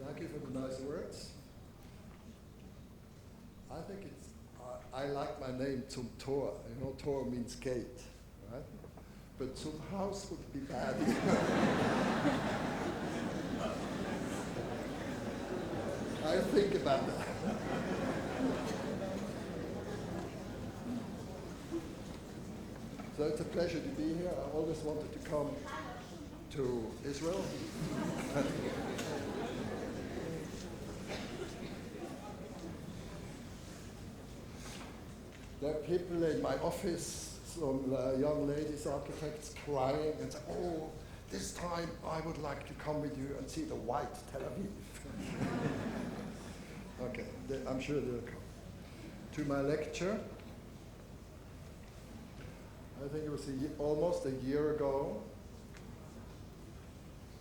Thank you for the nice words. I think I like my name Zumthor. You know, Tor means gate, right? But zum house would be bad. I think about that. So it's a pleasure to be here. I always wanted to come to Israel. There are people in my office, some young ladies, architects, crying and say, "Oh, this time I would like to come with you and see the white Tel Aviv." Okay, I'm sure they'll come. To my lecture, I think it was almost a year ago,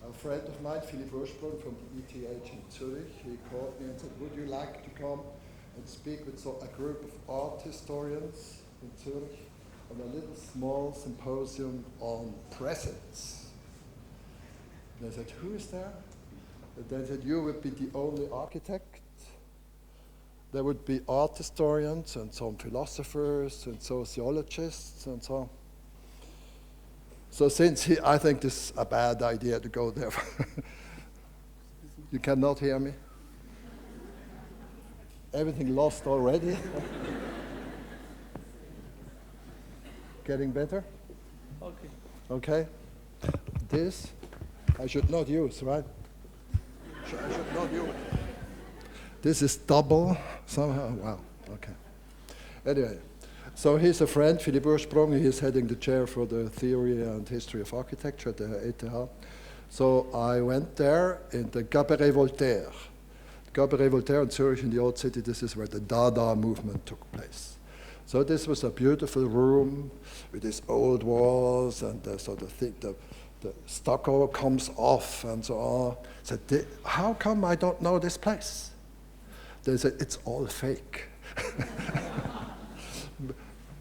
a friend of mine, Philipp Ursprung from the ETH in Zurich, he called me and said, "Would you like to come and speak with a group of art historians in Zurich on a little small symposium on presence?" And I said, "Who is there?" And they said, "You would be the only architect. There would be art historians and some philosophers and sociologists and so on." So I think this is a bad idea to go there. You cannot hear me? Everything lost already? Getting better? Okay. Okay. This I should not use, right? I should not use. This is double somehow. Wow. Okay. Anyway, so he's a friend, Philipp Ursprung. He is heading the chair for the theory and history of architecture at the ETH. So I went there in the Cabaret Voltaire. Cabaret Voltaire in Zurich, in the Old City, this is where the Dada movement took place. So this was a beautiful room with these old walls, and the stucco comes off and so on. I said, "How come I don't know this place?" They said, "It's all fake."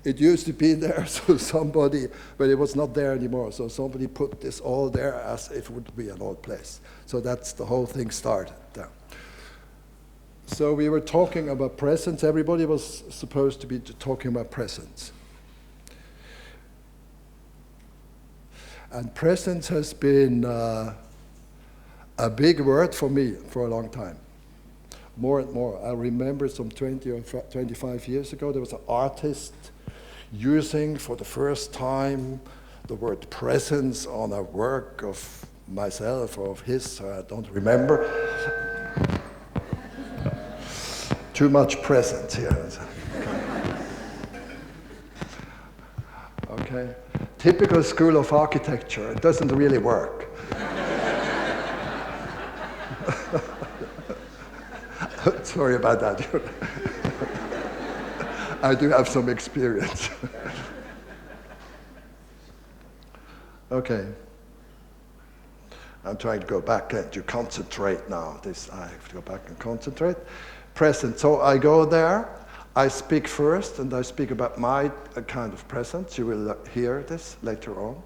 It used to be there, so somebody, but it was not there anymore. So somebody put this all there as if it would be an old place. So that's the whole thing started there. So we were talking about presence. Everybody was supposed to be talking about presence. And presence has been a big word for me for a long time. More and more. I remember some 20 or 25 years ago, there was an artist using for the first time the word presence on a work of myself or of his, I don't remember. Too much presence here. Okay. Typical school of architecture. It doesn't really work. Sorry about that. I do have some experience. Okay. I'm trying to go back and to concentrate now. I have to go back and concentrate. Present. So I go there, I speak first, and I speak about my kind of presence. You will hear this later on.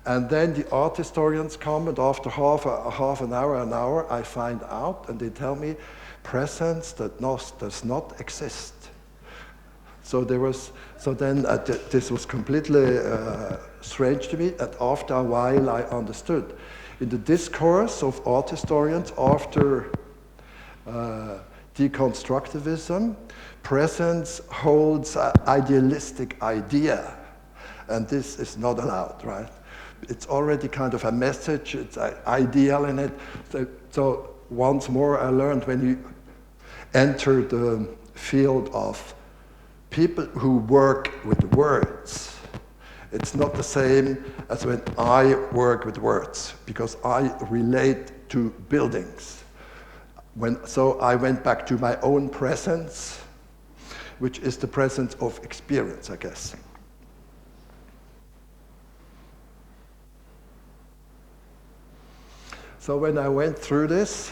And then the art historians come, and after half an hour, I find out, and they tell me presence that does not exist. So this was completely strange to me, and after a while I understood. In the discourse of art historians after deconstructivism, presence holds an idealistic idea, and this is not allowed, right? It's already kind of a message, it's an ideal in it. So once more I learned when you enter the field of people who work with words, it's not the same as when I work with words, because I relate to buildings. So I went back to my own presence, which is the presence of experience, I guess. So when I went through this,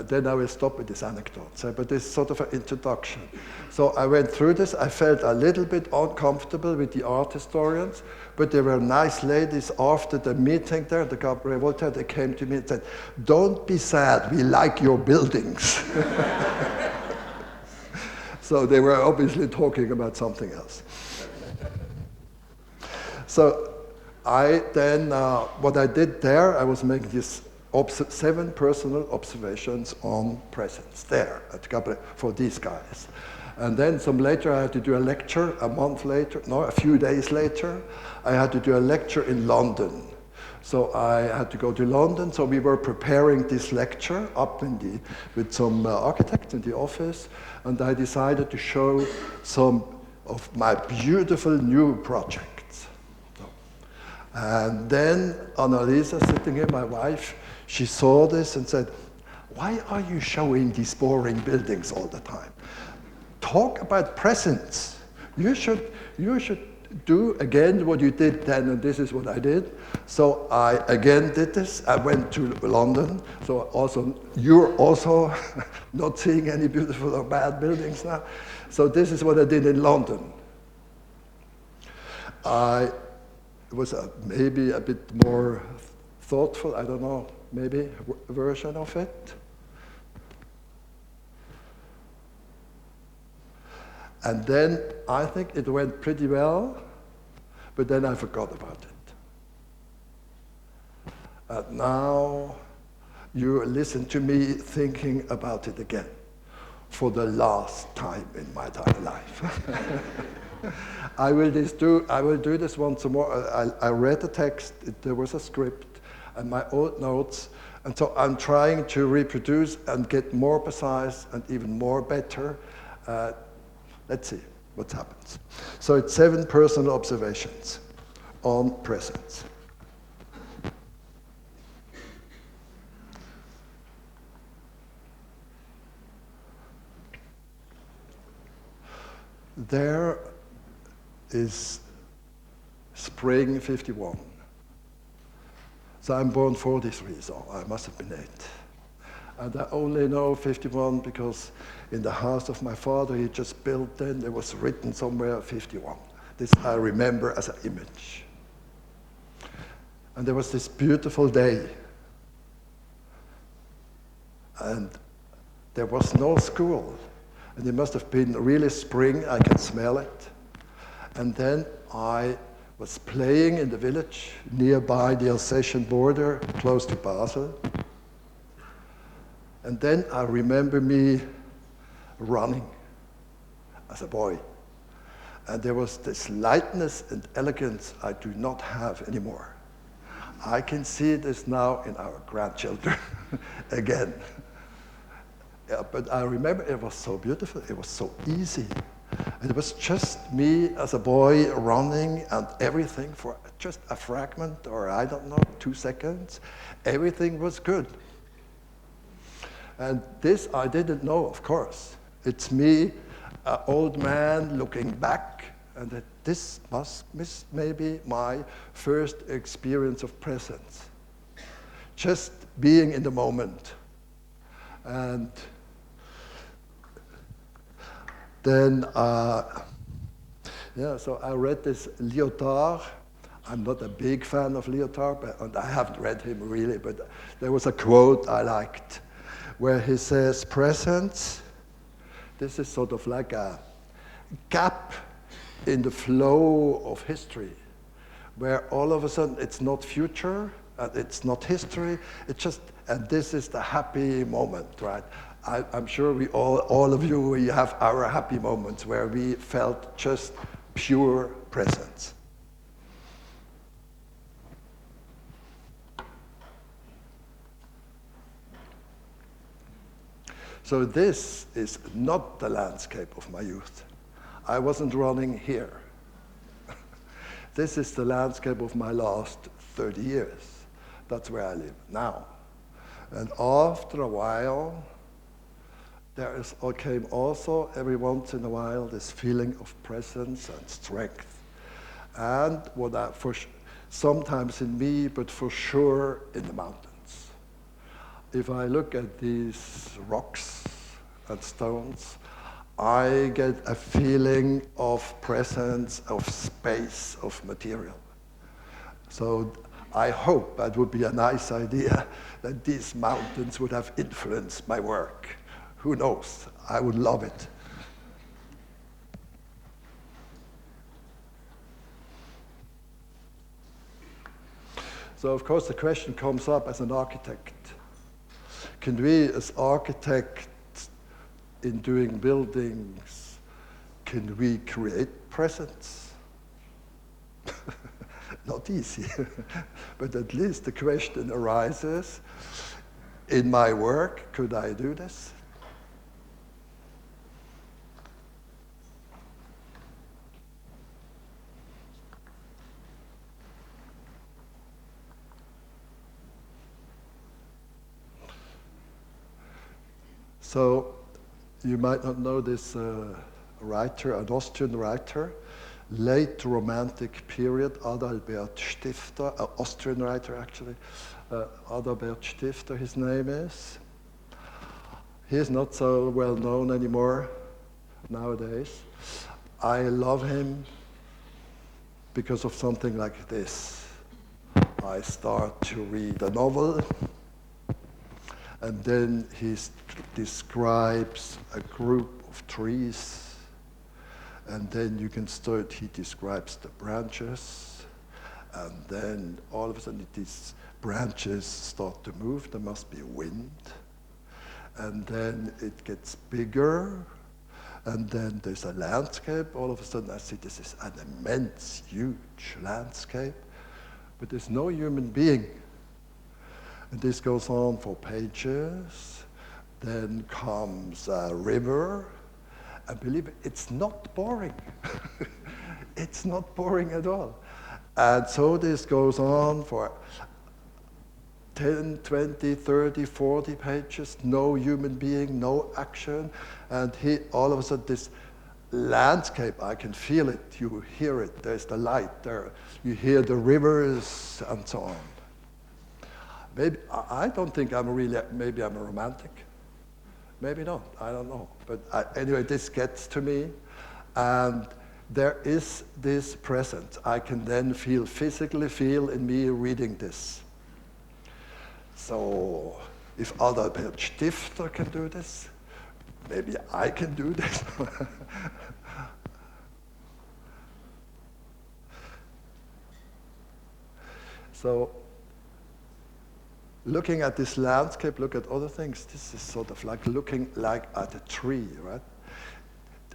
then I will stop with this anecdote. So, but this is sort of an introduction. So I went through this. I felt a little bit uncomfortable with the art historians, but there were nice ladies after the meeting there, the Gabriel Voltaire, they came to me and said, "Don't be sad, we like your buildings." So they were obviously talking about something else. So I then, what I did there, I was making these 7 personal observations on presence there at Gabriel for these guys. And then some later I had to do a lecture, a few days later, I had to do a lecture in London. So I had to go to London, so we were preparing this lecture up with some architects in the office, and I decided to show some of my beautiful new projects. And then Annalisa, sitting here, my wife, she saw this and said, "Why are you showing these boring buildings all the time? Talk about presence. You should do again what you did then," and this is what I did. So I again did this. I went to London. So you're also not seeing any beautiful or bad buildings now. So this is what I did in London. I was maybe a bit more thoughtful, I don't know, maybe a version of it. And then I think it went pretty well, but then I forgot about it. And now you listen to me thinking about it again for the last time in my entire life. I will do this once more. I read the text, there was a script, and my old notes, and so I'm trying to reproduce and get more precise and even more better. Let's see what happens. So it's 7 personal observations on presence. There is spring 51. So I'm born 43, so I must have been 8. And I only know 51 because in the house of my father, he just built then, there was written somewhere 51. This I remember as an image. And there was this beautiful day. And there was no school. And it must have been really spring, I can smell it. And then I was playing in the village nearby the Alsatian border, close to Basel. And then I remember me running as a boy. And there was this lightness and elegance I do not have anymore. I can see this now in our grandchildren again. Yeah, but I remember it was so beautiful, it was so easy. It was just me as a boy running and everything for just a fragment or I don't know, 2 seconds. Everything was good. And this I didn't know, of course. It's me, an old man looking back, and that this must maybe my first experience of presence. Just being in the moment. And then, so I read this Lyotard. I'm not a big fan of Lyotard, and I haven't read him really, but there was a quote I liked where he says, presence, this is sort of like a gap in the flow of history, where all of a sudden it's not future, and it's not history, it's just, and this is the happy moment, right? I'm sure we all of you, we have our happy moments where we felt just pure presence. So this is not the landscape of my youth. I wasn't running here. This is the landscape of my last 30 years. That's where I live now. And after a while, came also every once in a while this feeling of presence and strength. And sometimes in me, but for sure in the mountains. if I look at these rocks and stones, I get a feeling of presence, of space, of material. So I hope that would be a nice idea, that these mountains would have influenced my work. Who knows? I would love it. So of course the question comes up as an architect. Can we as architects in doing buildings, can we create presence? Not easy, but at least the question arises, in my work, could I do this? So you might not know this writer, an Austrian writer, late Romantic period, Adalbert Stifter, an Austrian writer actually, Adalbert Stifter, his name is. He is not so well known anymore nowadays. I love him because of something like this. I start to read a novel, and then he describes a group of trees, and then you can start, he describes the branches, and then all of a sudden these branches start to move, there must be wind, and then it gets bigger, and then there's a landscape. All of a sudden I see this is an immense, huge landscape, but there's no human being. And this goes on for pages. Then comes a river. And believe me, it's not boring. It's not boring at all. And so this goes on for 10, 20, 30, 40 pages, no human being, no action. And all of a sudden, this landscape, I can feel it, you hear it, there's the light there, you hear the rivers, and so on. Maybe, I don't think maybe I'm a romantic. Maybe not, I don't know. But anyway, this gets to me, and there is this presence. I can then physically feel in me reading this. So if Adalbert Stifter can do this, maybe I can do this. So looking at this landscape, look at other things, this is sort of like looking like at a tree, right?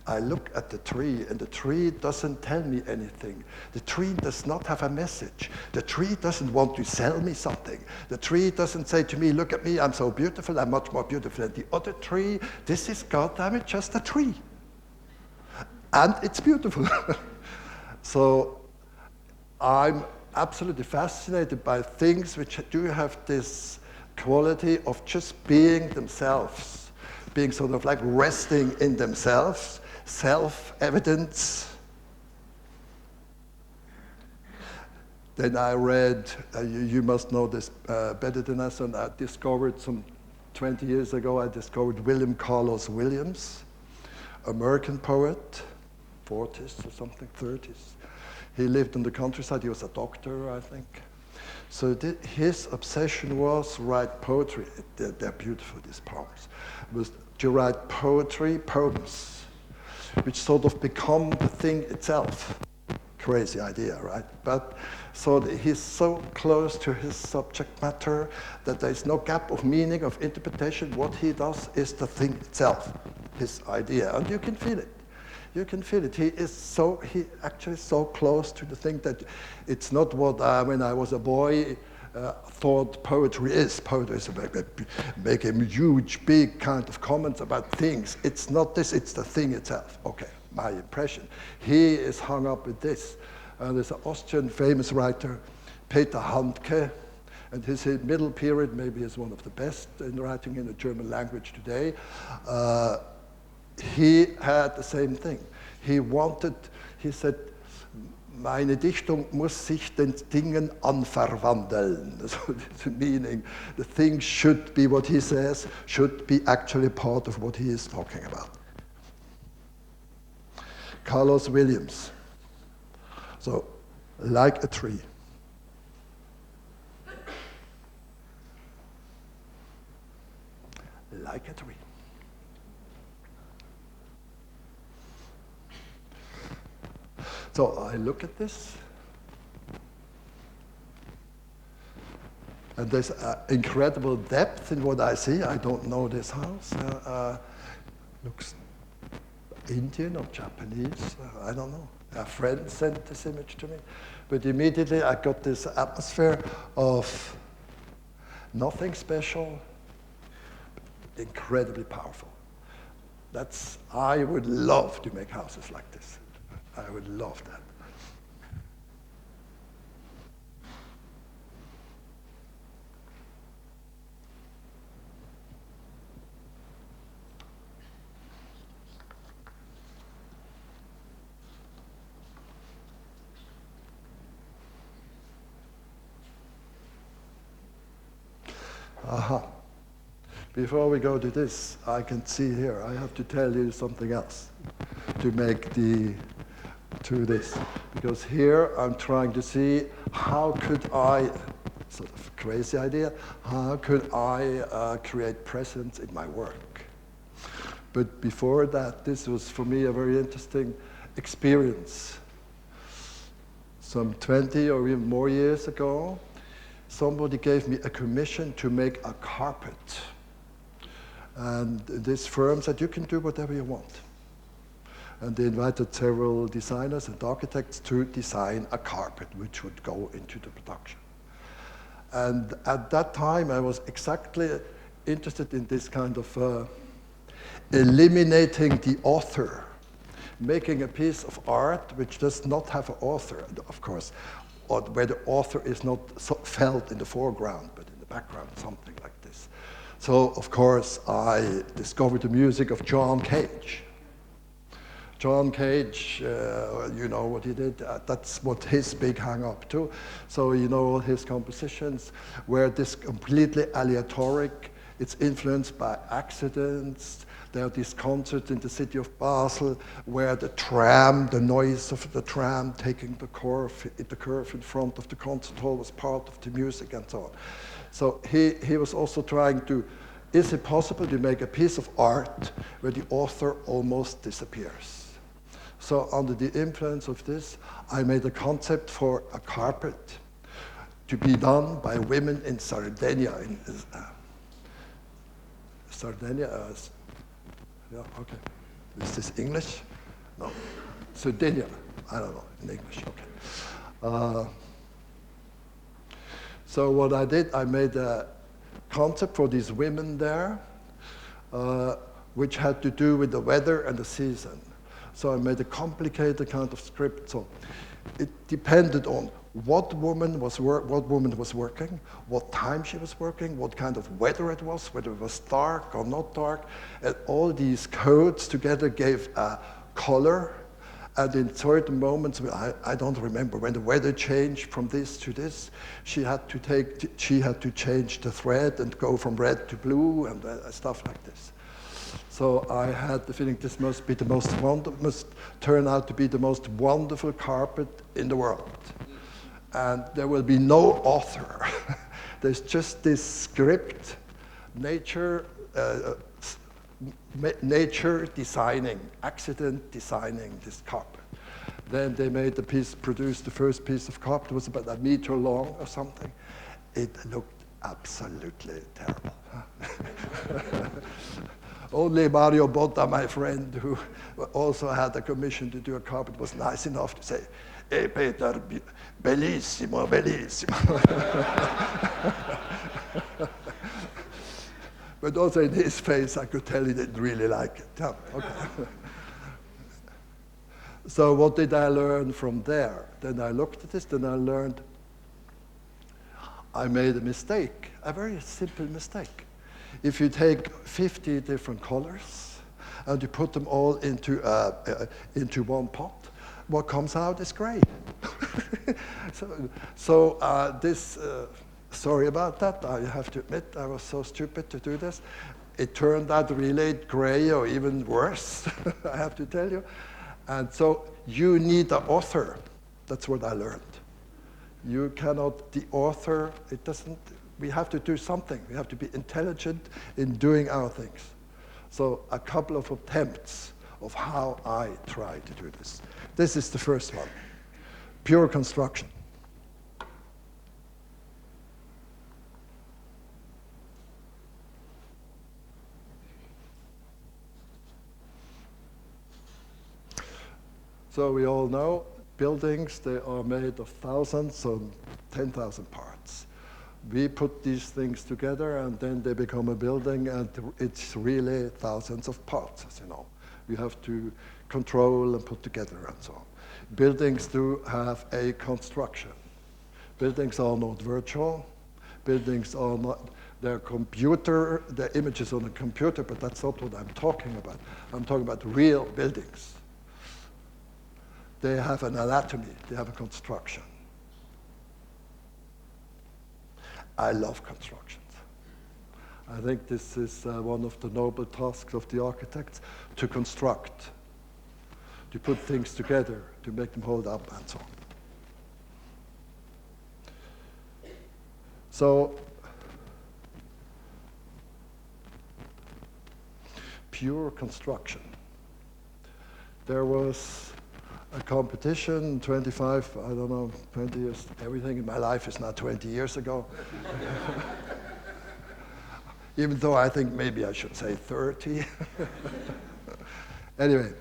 I look at the tree, and the tree doesn't tell me anything. The tree does not have a message. The tree doesn't want to sell me something. The tree doesn't say to me, look at me, I'm so beautiful, I'm much more beautiful than the other tree. This is, goddammit, just a tree. And it's beautiful. So I'm absolutely fascinated by things which do have this quality of just being themselves, being sort of like resting in themselves, self-evidence. Then I read, you must know this better than us, and I discovered some 20 years ago, I discovered William Carlos Williams, American poet, 40s or something, 30s. He lived in the countryside, he was a doctor, I think. So his obsession was write poetry. They're beautiful, these poems. It was to write poetry, poems, which sort of become the thing itself. Crazy idea, right? But so he's so close to his subject matter that there is no gap of meaning, of interpretation. What he does is the thing itself, his idea, and you can feel it. You can feel it. He actually so close to the thing that it's not what when I was a boy thought poetry is. Poetry is making huge, big kind of comments about things. It's not this, it's the thing itself. Okay, my impression. He is hung up with this. There's an Austrian famous writer, Peter Handke, and his middle period maybe is one of the best in writing in the German language today. He had the same thing. He said, meine Dichtung muss sich den Dingen anverwandeln. So the meaning, the thing should be what he says, should be actually part of what he is talking about. Carlos Williams. So, like a tree. Like a tree. So I look at this, and there's incredible depth in what I see. I don't know this house. Looks Indian or Japanese, I don't know. A friend sent this image to me. But immediately I got this atmosphere of nothing special, incredibly powerful. I would love to make houses like this. I would love that. Aha. Before we go to this, I can see here, I have to tell you something else to make to this. Because here I'm trying to see how could I, sort of crazy idea, how could I create presence in my work? But before that, this was for me a very interesting experience. Some 20 or even more years ago, somebody gave me a commission to make a carpet. And this firm said, you can do whatever you want. And they invited several designers and architects to design a carpet which would go into the production. And at that time, I was exactly interested in this kind of eliminating the author, making a piece of art which does not have an author, of course, or where the author is not felt in the foreground, but in the background, something like this. So, of course, I discovered the music of John Cage. John Cage, you know what he did, that's what his big hang-up too. So you know all his compositions were this completely aleatoric, it's influenced by accidents. There are these concerts in the city of Basel where the tram, the noise of the tram taking the curve in front of the concert hall was part of the music and so on. So he was also trying to, is it possible to make a piece of art where the author almost disappears? So under the influence of this, I made a concept for a carpet to be done by women in Sardinia. Sardinia, yeah, okay. Is this English? No. Sardinia, I don't know, in English, okay. So what I did, I made a concept for these women there, which had to do with the weather and the season. So I made a complicated kind of script. So it depended on what woman was working, what time she was working, what kind of weather it was, whether it was dark or not dark. And all these codes together gave a color. And in certain moments, I don't remember, when the weather changed from this to this, she had to change the thread and go from red to blue and stuff like this. So I had the feeling this must turn out to be the most wonderful carpet in the world. And there will be no author. There's just this script, nature designing, accident designing this carpet. Then they produced the first piece of carpet. It was about a meter long or something. It looked absolutely terrible. Only Mario Botta, my friend, who also had a commission to do a carpet, was nice enough to say, "Hey, Peter, bellissimo, bellissimo." But also in his face, I could tell he didn't really like it. Yeah, okay. So what did I learn from there? Then I looked at this, then I learned I made a mistake, a very simple mistake. If you take 50 different colors and you put them all into one pot, what comes out is great. Sorry about that. I have to admit I was so stupid to do this. It turned out really gray or even worse, I have to tell you. And so you need an author. That's what I learned. You cannot, the author, it doesn't, we have to do something. We have to be intelligent in doing our things. So a couple of attempts of how I try to do this. This is the first one, pure construction. So we all know buildings, they are made of thousands or 10,000 parts. We put these things together and then they become a building, and it's really thousands of parts, as you know. You have to control and put together and so on. Buildings do have a construction. Buildings are not virtual. Buildings are not, they're images on a computer, but that's not what I'm talking about. I'm talking about real buildings. They have an anatomy, they have a construction. I love constructions. I think this is one of the noble tasks of the architects, to construct, to put things together, to make them hold up and so on. So, pure construction. There was a competition 25, I don't know, 20 years, everything in my life is now 20 years ago. Even though I think maybe I should say 30. Anyway,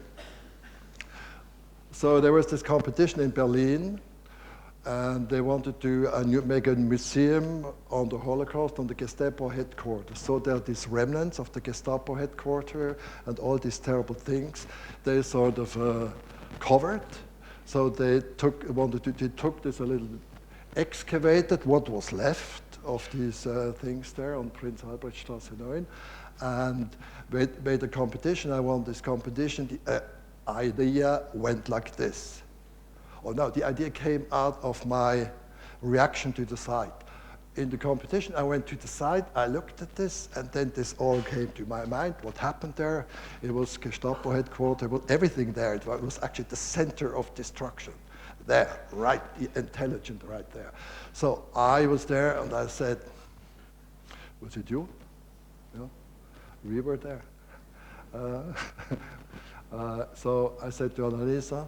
so there was this competition in Berlin, and they wanted to make a museum on the Holocaust, on the Gestapo headquarters. So there are these remnants of the Gestapo headquarters and all these terrible things. They sort of covered. So they took this a little, excavated what was left of these things there on Prince Albrechtstraße 9, and made a competition. I won this competition. The idea went like this. Oh no, the idea came out of my reaction to the site. In the competition, I went to the site, I looked at this, and then this all came to my mind. What happened there? It was Gestapo headquarters, everything there. It was actually the center of destruction. There, right, intelligent right there. So I was there, and I said, was it you? Yeah, we were there. So I said to Annalisa,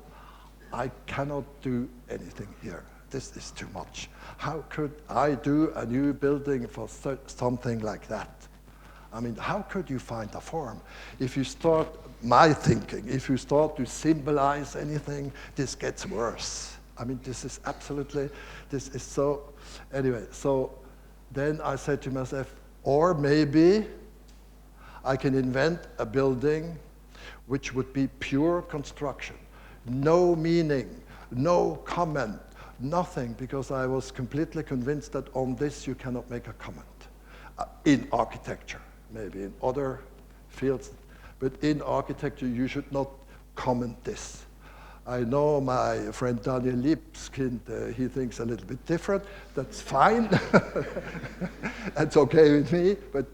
I cannot do anything here. This is too much. How could I do a new building for something like that? I mean, how could you find a form? If you start, my thinking, if you start to symbolize anything, this gets worse. I mean, this is so, anyway, so then I said to myself, or maybe I can invent a building which would be pure construction. No meaning, no comment, nothing, because I was completely convinced that on this you cannot make a comment. In architecture, maybe in other fields, but in architecture you should not comment this. I know my friend Daniel Libeskind, he thinks a little bit different. That's fine. That's okay with me, but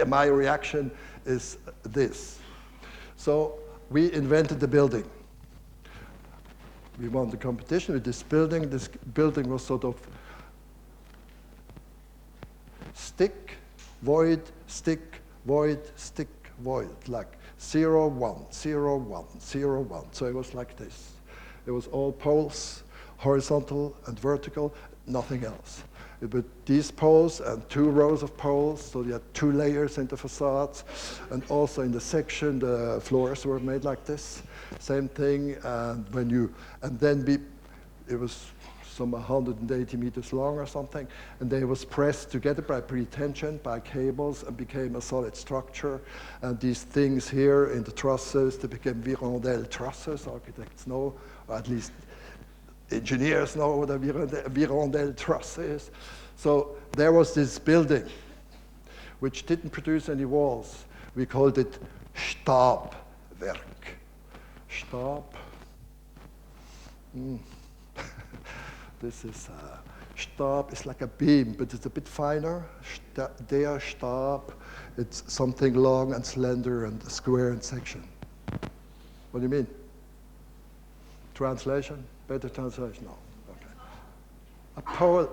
my reaction is this. So we invented the building. We won the competition with this building. This building was sort of stick, void, stick, void, stick, void, like 0, 1, 0, 1, 0, 1. So it was like this. It was all poles, horizontal and vertical, nothing else. But these poles and 2 rows of poles, so you had 2 layers in the facades, and also in the section, the floors were made like this. Same thing, and it was some 180 meters long or something, and they was pressed together by pre-tension, by cables, and became a solid structure. And these things here in the trusses, they became Virondelle trusses. Architects know, or at least engineers know what a Virondelle truss is. So there was this building, which didn't produce any walls. We called it Stabwerk. Stab, This is Stab. It's like a beam, but it's a bit finer. Der Stab. It's something long and slender and square in section. What do you mean? Translation? Better translation? No. Okay. A pole.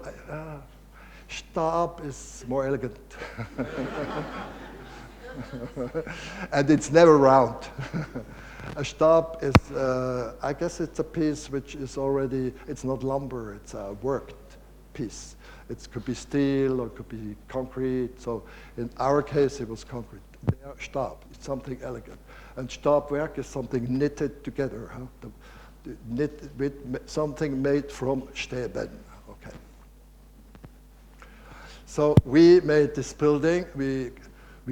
Stab is more elegant. And it's never round. A stab is, I guess it's a piece which is already, it's not lumber, it's a worked piece. It could be steel or it could be concrete. So in our case, it was concrete. Der Stab, it's something elegant. And Stabwerk is something knitted together, huh? Knit with something made from Stäben. Okay. So we made this building. We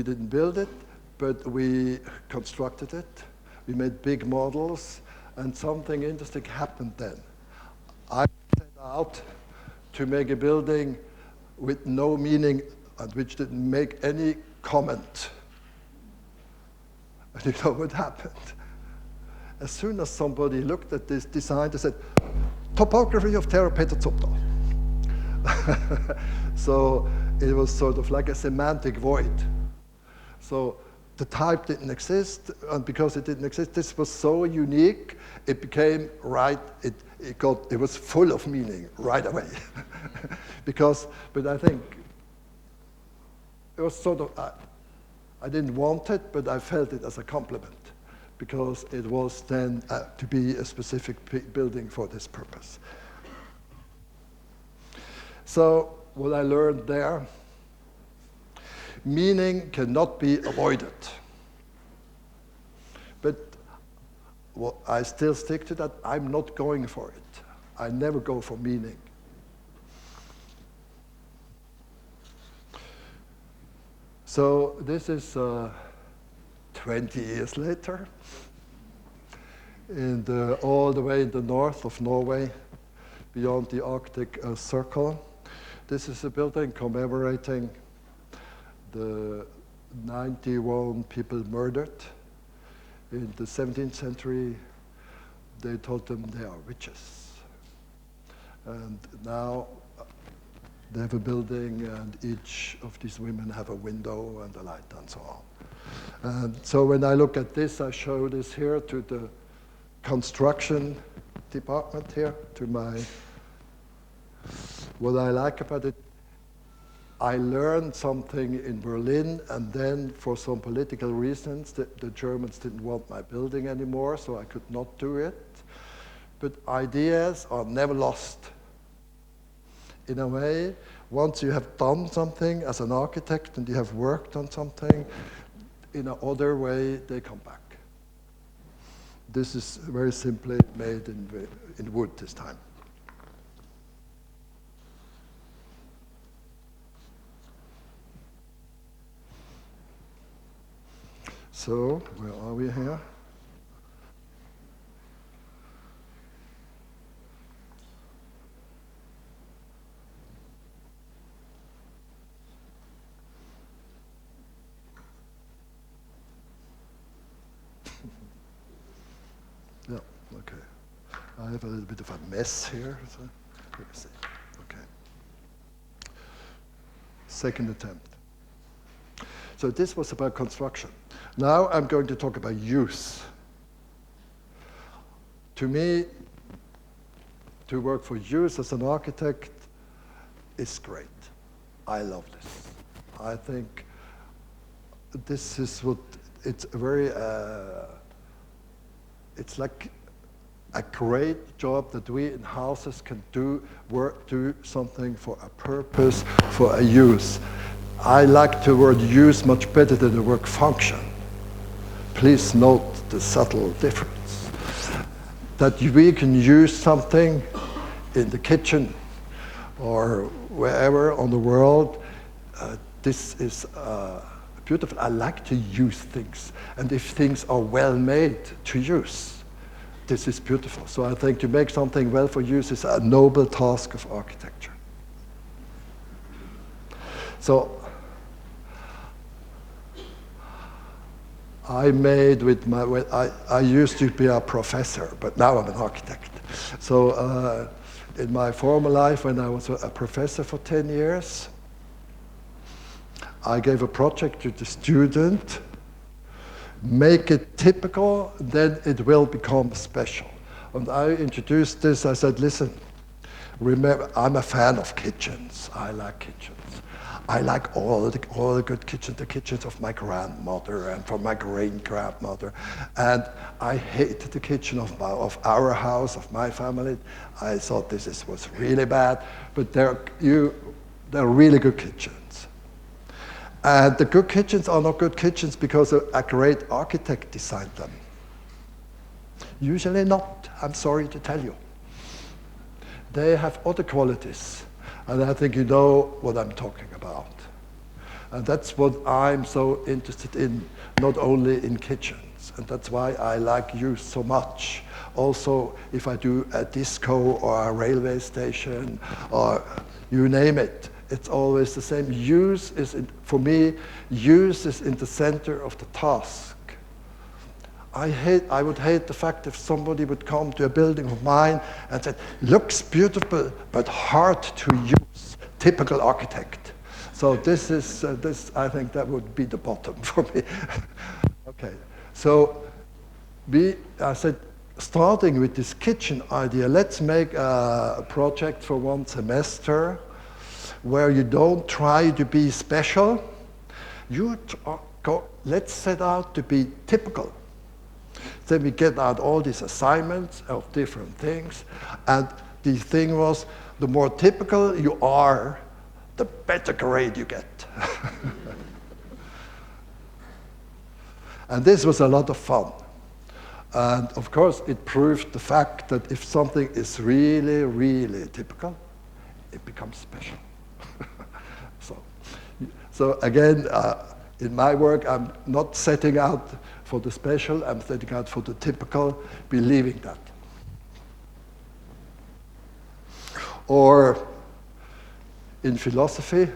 didn't build it, but we constructed it. We made big models, and something interesting happened then. I set out to make a building with no meaning and which didn't make any comment. And you know what happened? As soon as somebody looked at this design, they said, topography of Terra Peter Zumthor. So it was sort of like a semantic void. So the type didn't exist, and because it didn't exist, this was so unique, it became right, it was full of meaning right away. But I think it was sort of, I didn't want it, but I felt it as a compliment, because it was then to be a specific building for this purpose. So what I learned there, meaning cannot be avoided. But I still stick to that. I'm not going for it. I never go for meaning. So this is 20 years later, all the way in the north of Norway, beyond the Arctic Circle. This is a building commemorating the 91 people murdered. In the 17th century, they told them they are witches. And now they have a building, and each of these women have a window and a light and so on. And so when I look at this, I show this here to the construction department here, to my, what I like about it, I learned something in Berlin, and then for some political reasons, the Germans didn't want my building anymore, so I could not do it. But ideas are never lost. In a way, once you have done something as an architect and you have worked on something, in another way, they come back. This is very simply made in wood this time. So, where are we here? Yeah, okay. I have a little bit of a mess here. So let me see. Okay. Second attempt. So this was about construction. Now I'm going to talk about use. To me, to work for use as an architect is great. I love this. I think this is what, it's very, it's like a great job that we in houses can do something for a purpose, for a use. I like the word use much better than the word function. Please note the subtle difference. That we can use something in the kitchen or wherever on the world. This is beautiful. I like to use things. And if things are well made to use, this is beautiful. So I think to make something well for use is a noble task of architecture. So I made with my, I used to be a professor, but now I'm an architect. So in my former life, when I was a professor for 10 years, I gave a project to the student, make it typical, then it will become special. And I introduced this, I said, listen, remember, I'm a fan of kitchens. I like kitchens. I like all the good kitchens, the kitchens of my grandmother and from my great-grandmother. And I hated the kitchen of our house, of my family. I thought this was really bad, but they're really good kitchens. And the good kitchens are not good kitchens because a great architect designed them. Usually not, I'm sorry to tell you. They have other qualities. And I think you know what I'm talking about. And that's what I'm so interested in, not only in kitchens. And that's why I like use so much. Also, if I do a disco or a railway station or you name it, it's always the same. For me, use is in the center of the task. I would hate the fact if somebody would come to a building of mine and said, looks beautiful, but hard to use. Typical architect. So this I think that would be the bottom for me. Okay, so I said, starting with this kitchen idea, let's make a project for one semester where you don't try to be special. Let's set out to be typical. Then we get out all these assignments of different things. And the thing was, the more typical you are, the better grade you get. And this was a lot of fun. And of course, it proved the fact that if something is really, really typical, it becomes special. So again, in my work, I'm not setting out for the special, I'm setting out for the typical, believing that. Or in philosophy,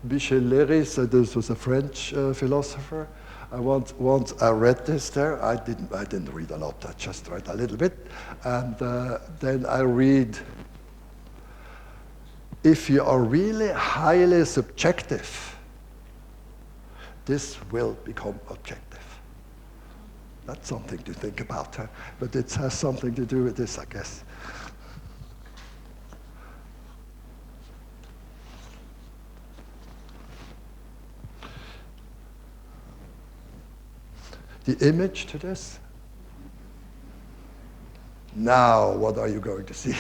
Michel Léry said, this was a French philosopher. Once I read this there, I didn't read a lot, I just read a little bit. And then I read, if you are really highly subjective, this will become objective. That's something to think about, huh? But it has something to do with this, I guess. The image to this. Now, what are you going to see?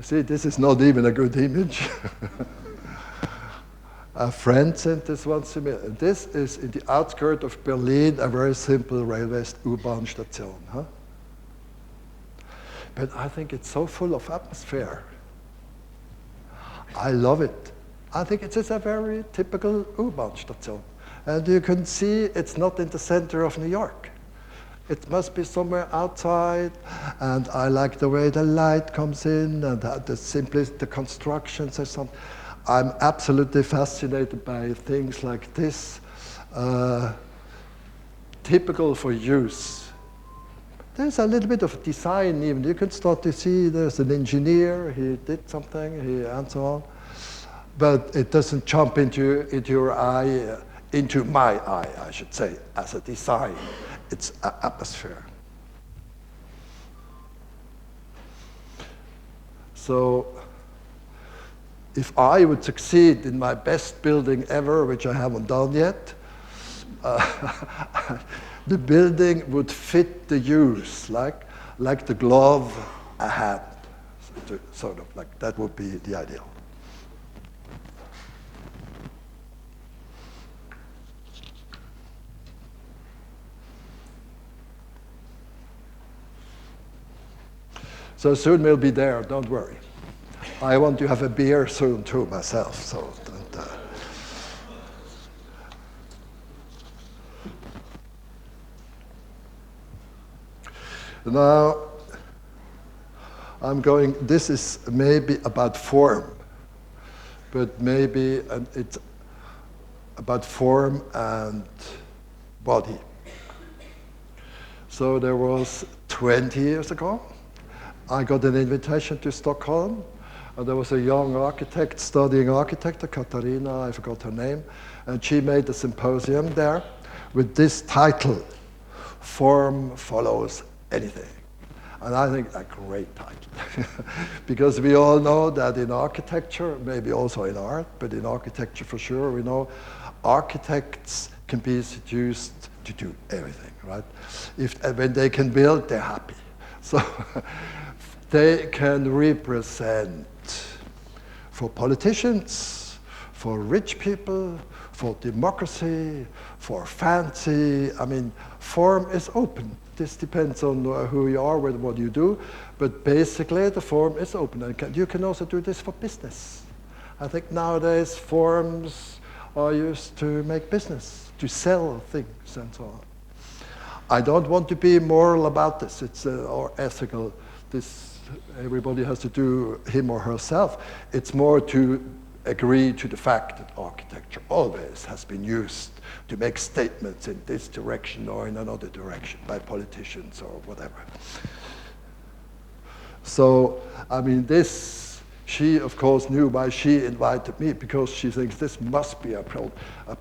See, this is not even a good image. A friend sent this once to me. This is in the outskirts of Berlin, a very simple railway U-Bahn station. Huh? But I think it's so full of atmosphere. I love it. I think it is a very typical U-Bahn station. And you can see it's not in the center of New York. It must be somewhere outside, and I like the way the light comes in, and the constructions or something. I'm absolutely fascinated by things like this, typical for use. There's a little bit of design even. You can start to see there's an engineer, he did something, and so on. But it doesn't jump into your eye, into my eye, I should say, as a design. It's an atmosphere. So if I would succeed in my best building ever, which I haven't done yet, the building would fit the use, like the glove a hand, sort of like that would be the ideal. So soon we'll be there, don't worry. I want to have a beer soon too myself, so don't, Now, this is maybe about form, but maybe it's about form and body. So there was 20 years ago, I got an invitation to Stockholm, and there was a young architect studying architecture, Katarina, I forgot her name, and she made a symposium there with this title, Form Follows Anything. And I think a great title, because we all know that in architecture, maybe also in art, but in architecture for sure, we know architects can be seduced to do everything, right? When they can build, they're happy. So they can represent for politicians, for rich people, for democracy, for fancy. I mean, form is open. This depends on who you are, what you do, but basically the form is open. And you can also do this for business. I think nowadays forms are used to make business, to sell things and so on. I don't want to be moral about this, it's or ethical. This everybody has to do him or herself. It's more to agree to the fact that architecture always has been used to make statements in this direction or in another direction by politicians or whatever. So, I mean, this, she of course knew why she invited me, because she thinks this must be a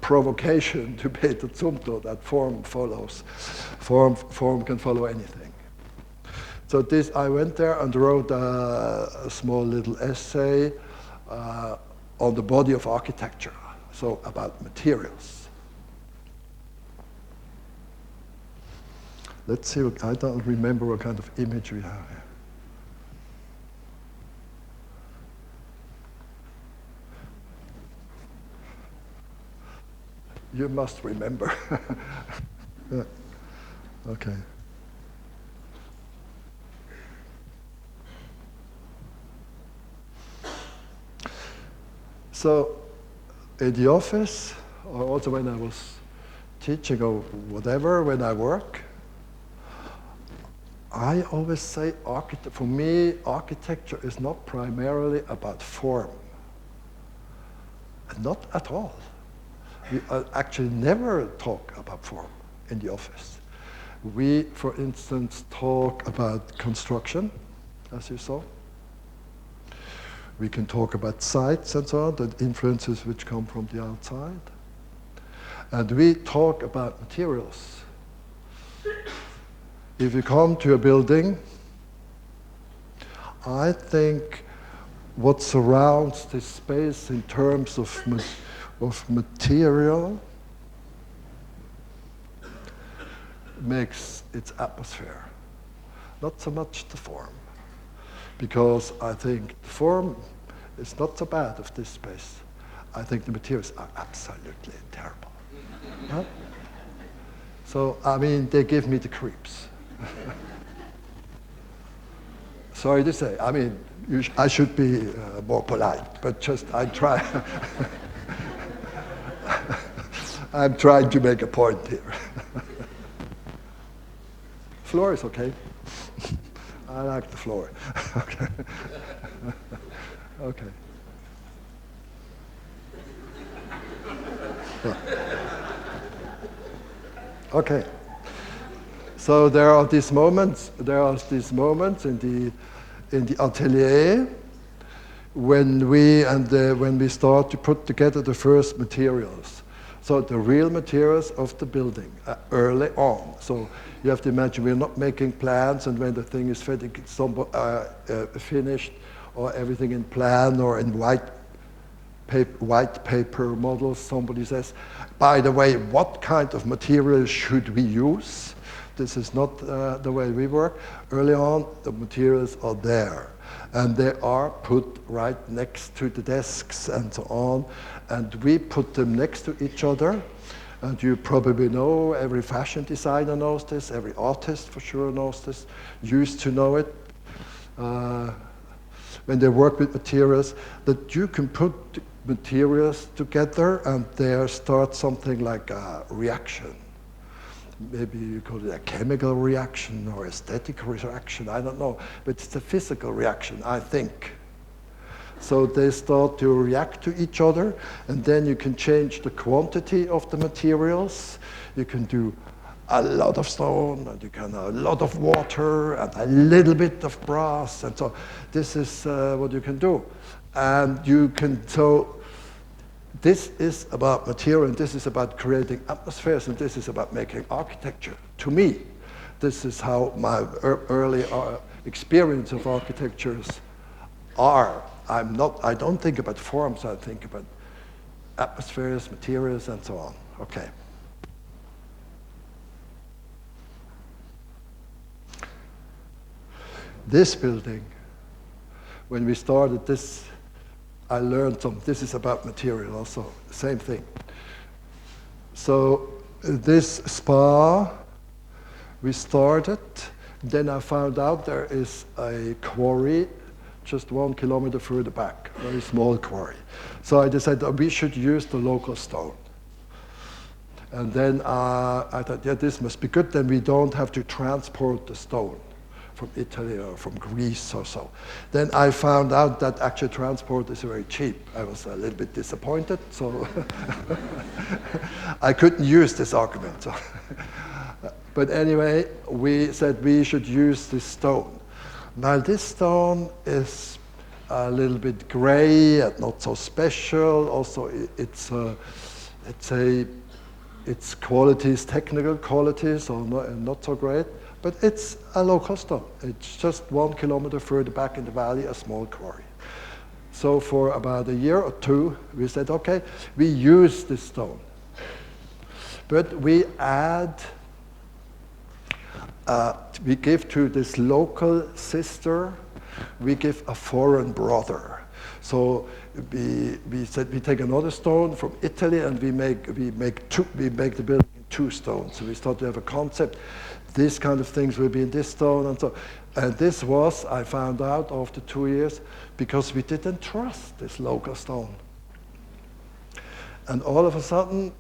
provocation to Peter Zumthor, that form follows. Form can follow anything. So this, I went there and wrote a small little essay on the body of architecture, so about materials. Let's see, I don't remember what kind of image we have here. You must remember. Yeah. Okay. So, in the office, or also when I was teaching or whatever, when I work, I always say for me, architecture is not primarily about form. Not at all. We actually never talk about form in the office. We, for instance, talk about construction, as you saw. We can talk about sites and so on, the influences which come from the outside. And we talk about materials. If you come to a building, I think what surrounds this space in terms of material makes its atmosphere, not so much the form. Because I think the form is not so bad of this space. I think the materials are absolutely terrible. Huh? So, I mean, they give me the creeps. Sorry to say, I mean, I should be more polite, but just I try. I'm trying to make a point here. Floor is okay. I like the floor. Okay. Okay. Yeah. Okay. So there are these moments in the atelier when we start to put together the first materials. So the real materials of the building early on. So you have to imagine we're not making plans, and when the thing is finished, or everything in plan or in white paper models, somebody says, by the way, what kind of material should we use? This is not the way we work. Early on, the materials are there. And they are put right next to the desks and so on. And we put them next to each other. And you probably know, every fashion designer knows this, every artist for sure knows this, used to know it when they work with materials, that you can put materials together and there starts something like a reaction. Maybe you call it a chemical reaction or aesthetic reaction, I don't know. But it's a physical reaction, I think. So they start to react to each other, and then you can change the quantity of the materials. You can do a lot of stone, and you can a lot of water, and a little bit of brass, and so this is what you can do. And you can, so this is about material, and this is about creating atmospheres, and this is about making architecture. To me, this is how my early experience of architectures are. I don't think about forms, I think about atmospheres, materials, and so on. Okay. This building, when we started this, I learned something. This is about material also, same thing. So this spa, we started, then I found out there is a quarry just 1 kilometer further back, very small quarry. So I decided we should use the local stone. And then I thought, yeah, this must be good, then we don't have to transport the stone from Italy or from Greece or so. Then I found out that actually transport is very cheap. I was a little bit disappointed, so I couldn't use this argument. So. But anyway, we said we should use this stone. Now this stone is a little bit gray and not so special. Also, its qualities, technical qualities, are not so great. But it's a local stone. It's just 1 kilometer further back in the valley, a small quarry. So for about a year or two, we said, okay, we use this stone. But we add, we give to this local sister, we give a foreign brother. So we said we take another stone from Italy and we make the building in 2 stones. So we start to have a concept. These kind of things will be in this stone and so. And this was, I found out after 2 years, because we didn't trust this local stone. And all of a sudden,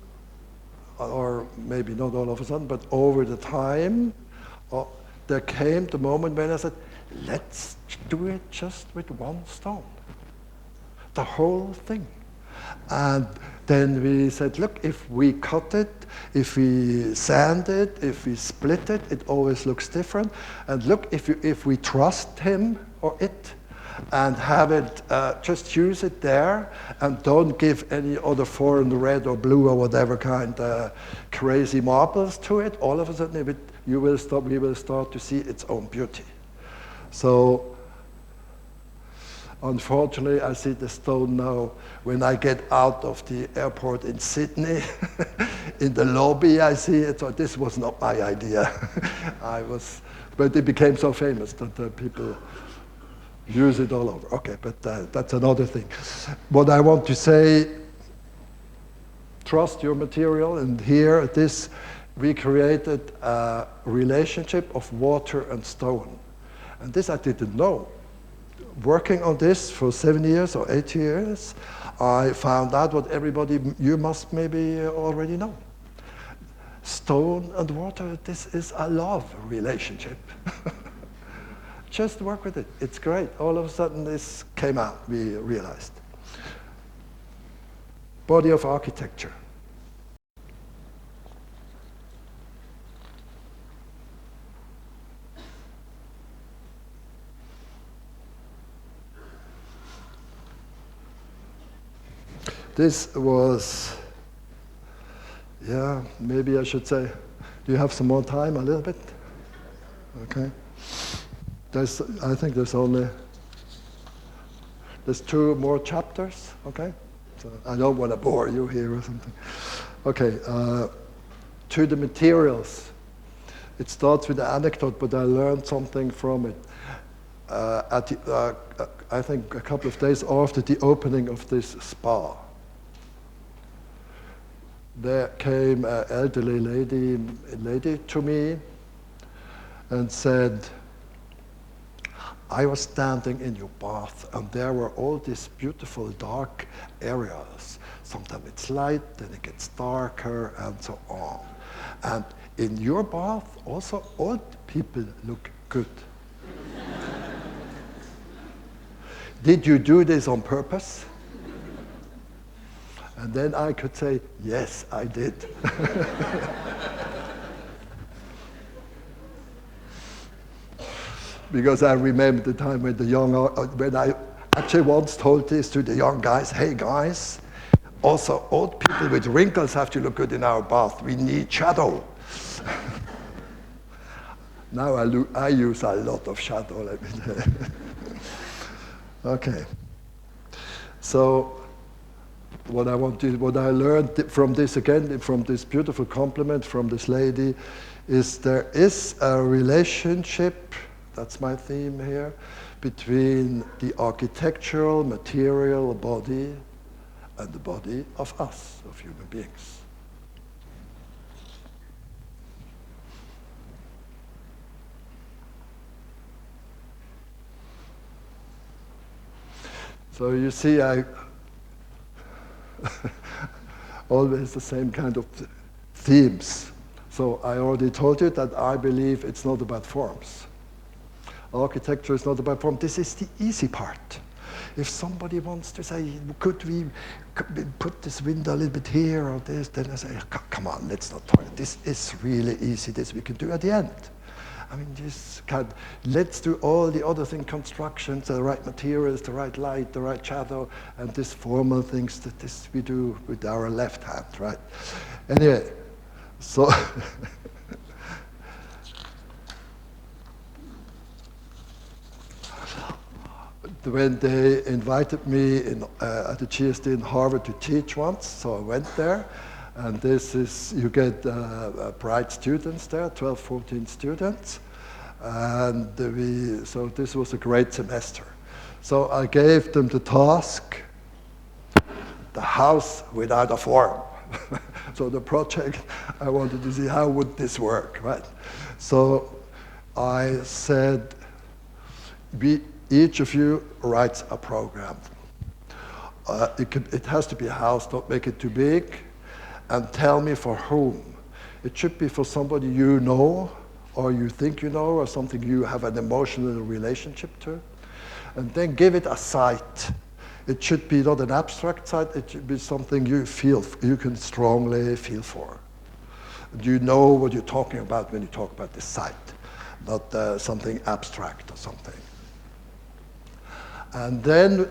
or maybe not all of a sudden, but over the time, there came the moment when I said, let's do it just with 1 stone. The whole thing. And then we said, look, if we cut it, if we sand it, if we split it, it always looks different. And look, if we trust him or it, and have it, just use it there, and don't give any other foreign red or blue or whatever kind crazy marbles to it, all of a sudden we will start to see its own beauty. So, unfortunately, I see the stone now when I get out of the airport in Sydney. In the lobby, I see it. So this was not my idea. But it became so famous that people use it all over. Okay, but that's another thing. What I want to say, trust your material. And here, we created a relationship of water and stone. And this I didn't know. Working on this for 7 years or 8 years, I found out what you must maybe already know. Stone and water, this is a love relationship. Just work with it. It's great. All of a sudden this came out, we realized. Body of architecture. This was, yeah, maybe I should say, do you have some more time, a little bit? Okay. I think there's 2 more chapters, okay? So I don't want to bore you here or something. Okay, to the materials. It starts with an anecdote, but I learned something from it. I think a couple of days after the opening of this spa, there came an elderly lady to me and said, I was standing in your bath and there were all these beautiful dark areas. Sometimes it's light, then it gets darker and so on. And in your bath also old people look good. Did you do this on purpose? And then I could say, yes, I did. Because I remember the time when I actually once told this to the young guys, hey guys, also old people with wrinkles have to look good in our bath. We need shadow. Now I use a lot of shadow, let me tell you. Okay. So what I learned from this again, from this beautiful compliment from this lady, is there is a relationship, that's my theme here, between the architectural, material body and the body of us, of human beings. So you see, I always the same kind of themes. So I already told you that I believe it's not about forms. Architecture is not about form. This is the easy part. If somebody wants to say, could we put this window a little bit here or this, then I say, come on, let's not try it. This is really easy. This we can do at the end. I mean, let's do all the other thing, constructions, the right materials, the right light, the right shadow, and these formal things that this we do with our left hand, right? Anyway, so when they invited me at the GSD in Harvard to teach once, so I went there. And this is, you get bright students there, 12, 14 students. And so this was a great semester. So I gave them the task, the house without a form. So the project, I wanted to see how would this work, right? So I said, each of you writes a program. It has to be a house, don't make it too big. And tell me for whom. It should be for somebody you know, or you think you know, or something you have an emotional relationship to. And then give it a site. It should be not an abstract site, it should be something you can strongly feel for. You know what you're talking about when you talk about the site, not something abstract or something. And then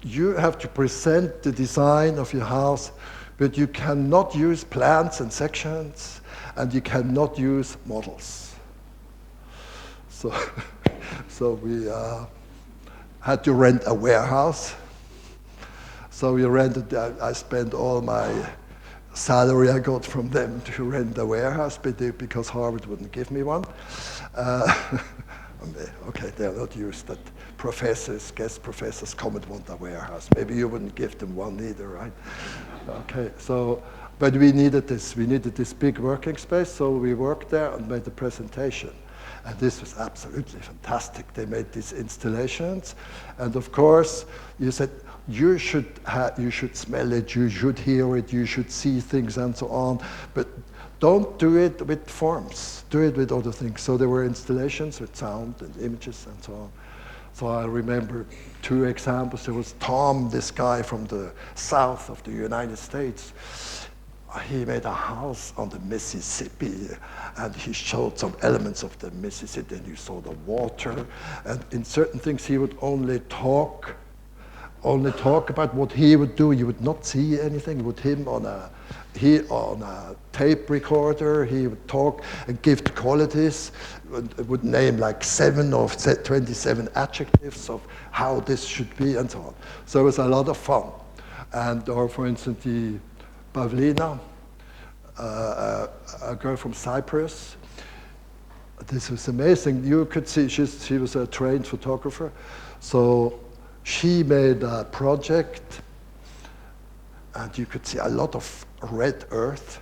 you have to present the design of your house, but you cannot use plans and sections, and you cannot use models. So, so we had to rent a warehouse. So we rented, I spent all my salary I got from them to rent a warehouse, because Harvard wouldn't give me one. Okay, they're not used that professors, guest professors come and want a warehouse. Maybe you wouldn't give them one either, right? Okay, so, but we needed this big working space, so we worked there and made the presentation. And this was absolutely fantastic. They made these installations. And of course, you said, you should smell it, you should hear it, you should see things and so on. But don't do it with forms, do it with other things. So there were installations with sound and images and so on. So I remember 2 examples. There was Tom, this guy from the south of the United States. He made a house on the Mississippi, and he showed some elements of the Mississippi, and you saw the water. And in certain things, he would only talk about what he would do. You would not see anything. With him on a tape recorder, he would talk and give the qualities, would name like 7 or 27 adjectives of how this should be and so on. So it was a lot of fun. And, or for instance, the Pavlina, a girl from Cyprus. This was amazing. You could see she was a trained photographer. So she made a project, and you could see a lot of red earth.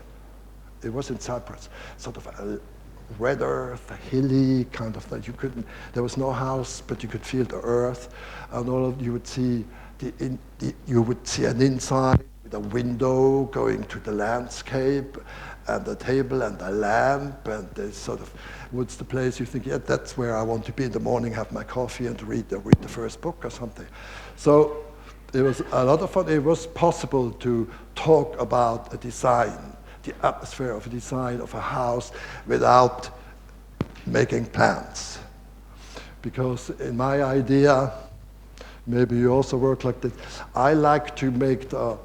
It was in Cyprus, sort of a red earth, a hilly kind of thing. There was no house, but you could feel the earth, and you would see you would see an inside with a window going to the landscape, and a table and a lamp, and there's sort of, what's the place you think, yeah, that's where I want to be in the morning, have my coffee and read the first book or something. So it was a lot of fun. It was possible to talk about a design, the atmosphere of a design of a house without making plans. Because in my idea, maybe you also work like this, I like to make the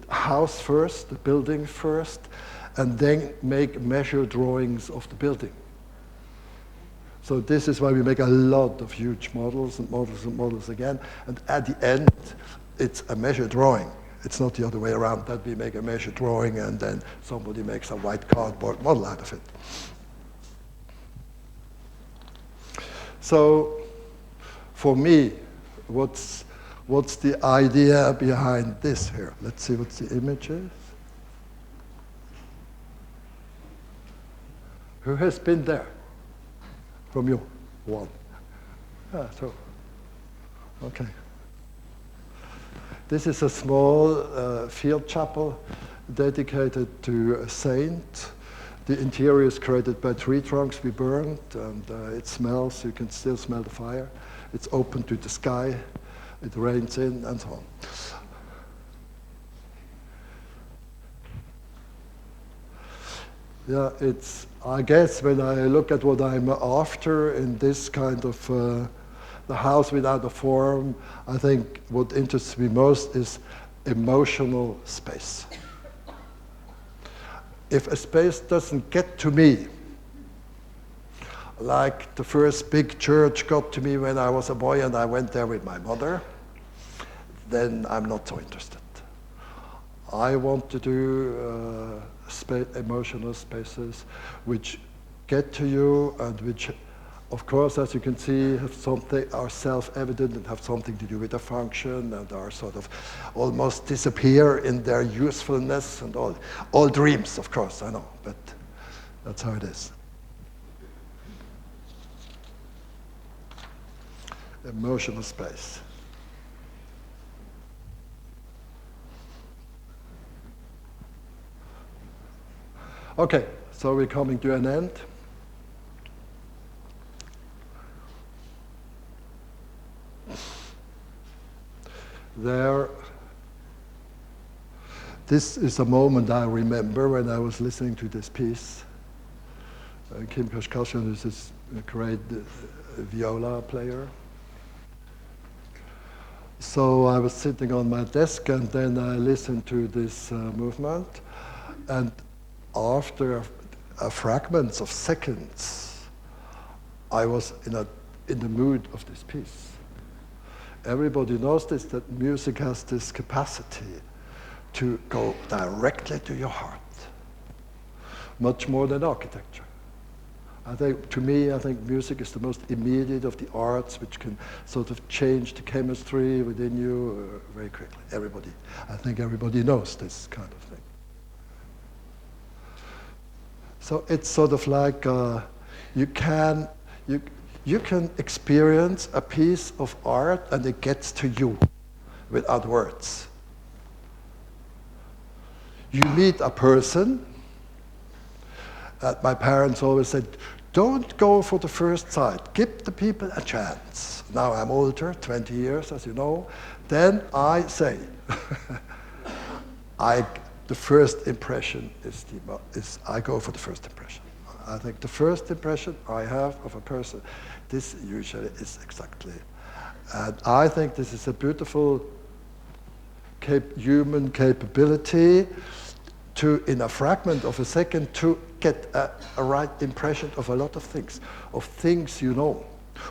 house first, the building first, and then make measure drawings of the building. So this is why we make a lot of huge models and models and models again, and at the end, it's a measure drawing. It's not the other way around, that we make a measure drawing and then somebody makes a white cardboard model out of it. So for me, what's the idea behind this here? Let's see what the image is. Who has been there? From you? One. So, okay. This is a small field chapel dedicated to a saint. The interior is created by tree trunks we burned, and it smells, you can still smell the fire. It's open to the sky, it rains in, and so on. Yeah, it's, I guess when I look at what I'm after in this kind of the house without a form, I think what interests me most is emotional space. If a space doesn't get to me, like the first big church got to me when I was a boy and I went there with my mother, then I'm not so interested. I want to do emotional spaces which get to you and which, of course, as you can see, have something, are self-evident and have something to do with the function and are sort of almost disappear in their usefulness and all dreams, of course, I know, but that's how it is. Emotional space. Okay, so we're coming to an end. This is a moment I remember when I was listening to this piece. Kim Kashkashian is this great viola player. So I was sitting on my desk and then I listened to this movement, and after a fragments of seconds, I was in the mood of this piece. Everybody knows this, that music has this capacity to go directly to your heart, much more than architecture. I think music is the most immediate of the arts, which can sort of change the chemistry within you very quickly. I think everybody knows this kind of thing. So it's sort of like you can experience a piece of art and it gets to you without words. You meet a person, my parents always said, don't go for the first sight, give the people a chance. Now I'm older, 20 years, as you know, then I say, the first impression is I go for the first impression. I think the first impression I have of a person, this usually is exactly. And I think this is a beautiful human capability to, in a fragment of a second, to get a right impression of a lot of things you know,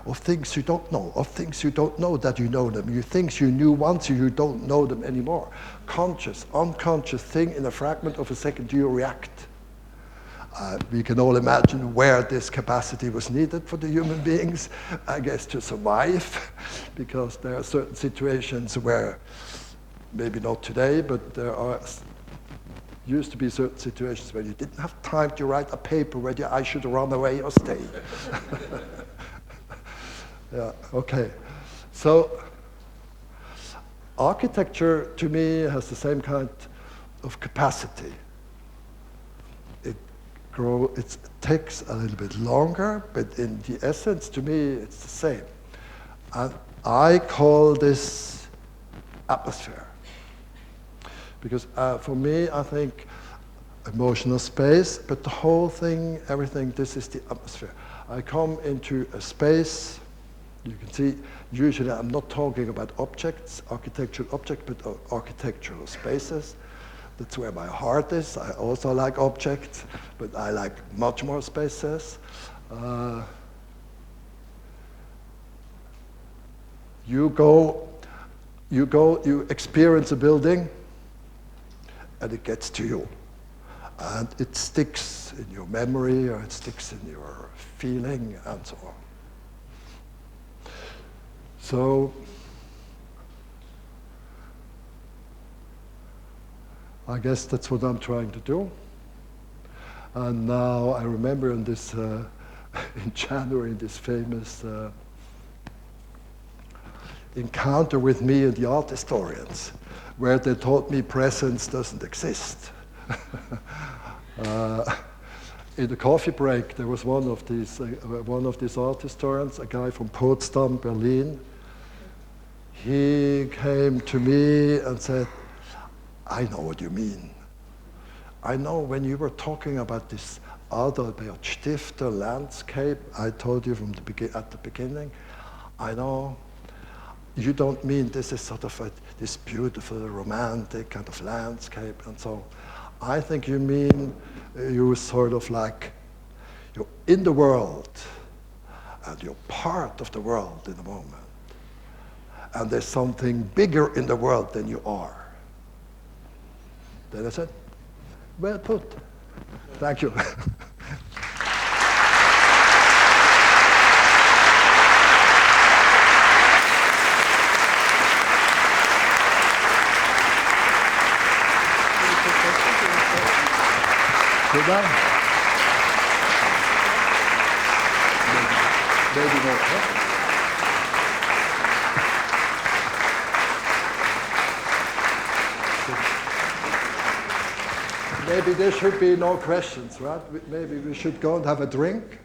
of things you don't know, of things you don't know that you know them, things you knew once, you don't know them anymore. Conscious, unconscious thing in a fragment of a second, you react. We can all imagine where this capacity was needed for the human beings, I guess to survive, because there are certain situations where, maybe not today, but there used to be certain situations where you didn't have time to write a paper whether I should run away or stay. Yeah, okay. So architecture, to me, has the same kind of capacity. it takes a little bit longer, but in the essence, to me, it's the same. And I call this atmosphere. Because for me, I think emotional space, but the whole thing, everything, this is the atmosphere. I come into a space, you can see, usually I'm not talking about objects, architectural objects, but architectural spaces. That's where my heart is. I also like objects, but I like much more spaces. You experience a building, and it gets to you. And it sticks in your memory, or it sticks in your feeling, and so on. So, I guess that's what I'm trying to do. And now I remember in this, in January, this famous encounter with me and the art historians, where they told me presence doesn't exist. In the coffee break, there was one of these art historians, a guy from Potsdam, Berlin. He came to me and said, I know what you mean. I know when you were talking about this Adalbert Stifter landscape, I told you at the beginning, I know you don't mean this is sort of this beautiful, romantic kind of landscape and so. I think you mean you sort of like, you're in the world, and you're part of the world in the moment. And there's something bigger in the world than you are. Then I said, well put. Thank you. Sit down. Maybe more. Maybe there should be no questions, right? Maybe we should go and have a drink.